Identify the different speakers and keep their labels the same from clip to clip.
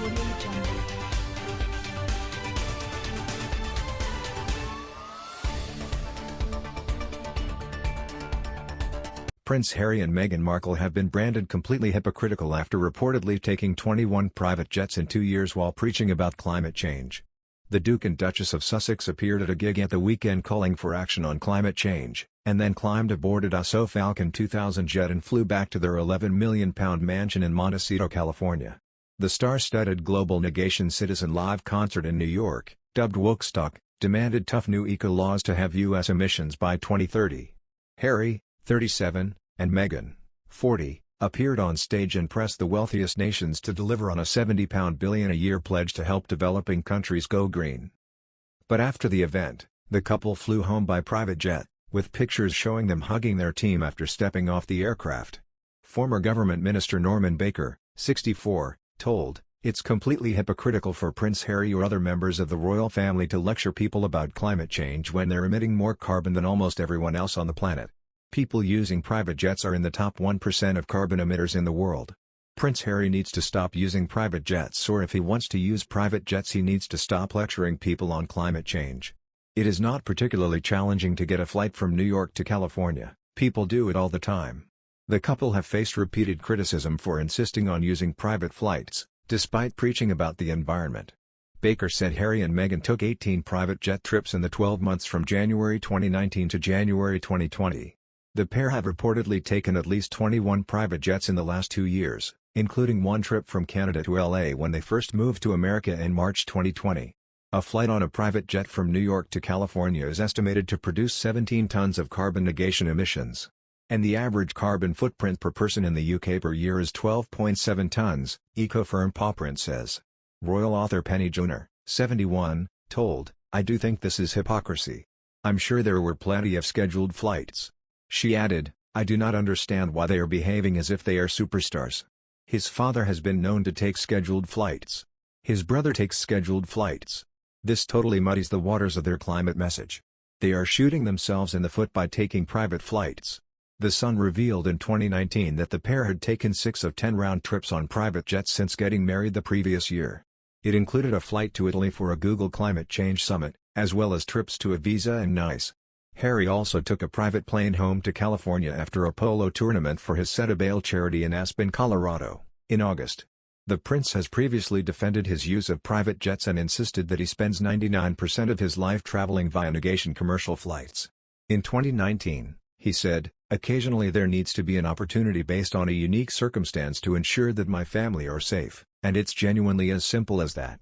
Speaker 1: Audio Jungle.
Speaker 2: Prince Harry and Meghan Markle have been branded completely hypocritical after reportedly taking 21 private jets in 2 years while preaching about climate change. The Duke and Duchess of Sussex appeared at a gig at the weekend calling for action on climate change, and then climbed aboard a Dassault Falcon 2000 jet and flew back to their £11 million mansion in Montecito, California. The star-studded global negation citizen live concert in New York, dubbed Wokestock, demanded tough new eco-laws to have U.S. emissions by 2030. Harry, 37, and Meghan, 40, appeared on stage and pressed the wealthiest nations to deliver on a £70 billion a year pledge to help developing countries go green. But after the event, the couple flew home by private jet, with pictures showing them hugging their team after stepping off the aircraft. Former Government Minister Norman Baker, 64, told, "It's completely hypocritical for Prince Harry or other members of the royal family to lecture people about climate change when they're emitting more carbon than almost everyone else on the planet. People using private jets are in the top 1% of carbon emitters in the world. Prince Harry needs to stop using private jets, or if he wants to use private jets he needs to stop lecturing people on climate change. It is not particularly challenging to get a flight from New York to California, people do it all the time." The couple have faced repeated criticism for insisting on using private flights, despite preaching about the environment. Baker said Harry and Meghan took 18 private jet trips in the 12 months from January 2019 to January 2020. The pair have reportedly taken at least 21 private jets in the last 2 years, including one trip from Canada to LA when they first moved to America in March 2020. A flight on a private jet from New York to California is estimated to produce 17 tons of carbon negation emissions. And the average carbon footprint per person in the UK per year is 12.7 tons, eco-firm Pawprint says. Royal author Penny Junor, 71, told, "I do think this is hypocrisy. I'm sure there were plenty of scheduled flights." She added, "I do not understand why they are behaving as if they are superstars. His father has been known to take scheduled flights. His brother takes scheduled flights. This totally muddies the waters of their climate message. They are shooting themselves in the foot by taking private flights." The Sun revealed in 2019 that the pair had taken 6 of 10 round trips on private jets since getting married the previous year. It included a flight to Italy for a Google Climate Change Summit, as well as trips to Ibiza and Nice. Harry also took a private plane home to California after a polo tournament for his Set a Bail charity in Aspen, Colorado, in August. The prince has previously defended his use of private jets and insisted that he spends 99% of his life traveling via negation commercial flights. In 2019, he said, "Occasionally there needs to be an opportunity based on a unique circumstance to ensure that my family are safe, and it's genuinely as simple as that."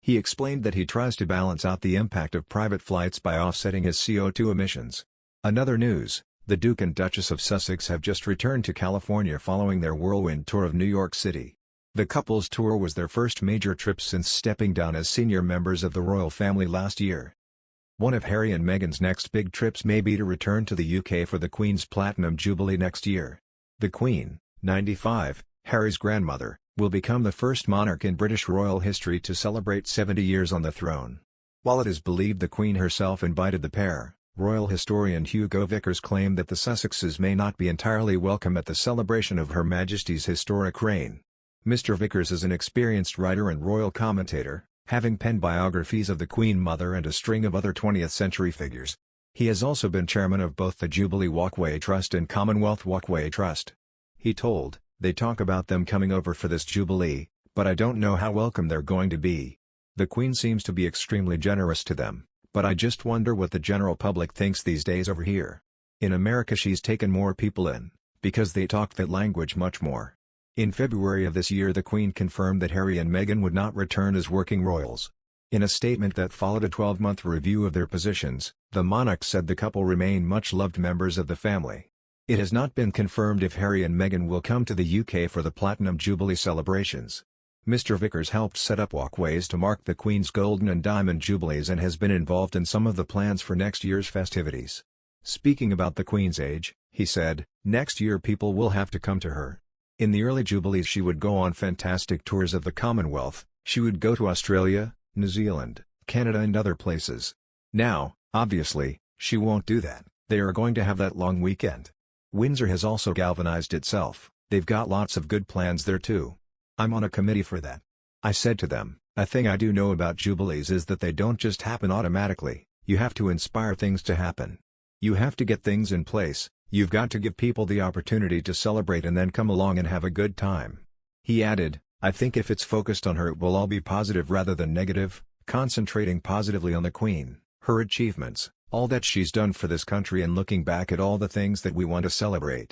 Speaker 2: He explained that he tries to balance out the impact of private flights by offsetting his CO2 emissions. Another news, the Duke and Duchess of Sussex have just returned to California following their whirlwind tour of New York City. The couple's tour was their first major trip since stepping down as senior members of the royal family last year. One of Harry and Meghan's next big trips may be to return to the UK for the Queen's Platinum Jubilee next year. The Queen, 95, Harry's grandmother, will become the first monarch in British royal history to celebrate 70 years on the throne. While it is believed the Queen herself invited the pair, royal historian Hugo Vickers claimed that the Sussexes may not be entirely welcome at the celebration of Her Majesty's historic reign. Mr. Vickers is an experienced writer and royal commentator, having penned biographies of the Queen Mother and a string of other 20th-century figures. He has also been chairman of both the Jubilee Walkway Trust and Commonwealth Walkway Trust. He told, "They talk about them coming over for this Jubilee, but I don't know how welcome they're going to be. The Queen seems to be extremely generous to them, but I just wonder what the general public thinks these days over here. In America she's taken more people in, because they talk that language much more." In February of this year the Queen confirmed that Harry and Meghan would not return as working royals. In a statement that followed a 12-month review of their positions, the monarch said the couple remain much-loved members of the family. It has not been confirmed if Harry and Meghan will come to the UK for the Platinum Jubilee celebrations. Mr. Vickers helped set up walkways to mark the Queen's Golden and Diamond Jubilees and has been involved in some of the plans for next year's festivities. Speaking about the Queen's age, he said, "Next year people will have to come to her. In the early Jubilees she would go on fantastic tours of the Commonwealth, she would go to Australia, New Zealand, Canada and other places. Now, obviously, she won't do that, they are going to have that long weekend. Windsor has also galvanized itself, they've got lots of good plans there too. I'm on a committee for that. I said to them, "A thing I do know about jubilees is that they don't just happen automatically, you have to inspire things to happen. You have to get things in place, you've got to give people the opportunity to celebrate and then come along and have a good time." He added, "I think if it's focused on her it will all be positive rather than negative, concentrating positively on the Queen, her achievements, all that she's done for this country and looking back at all the things that we want to celebrate."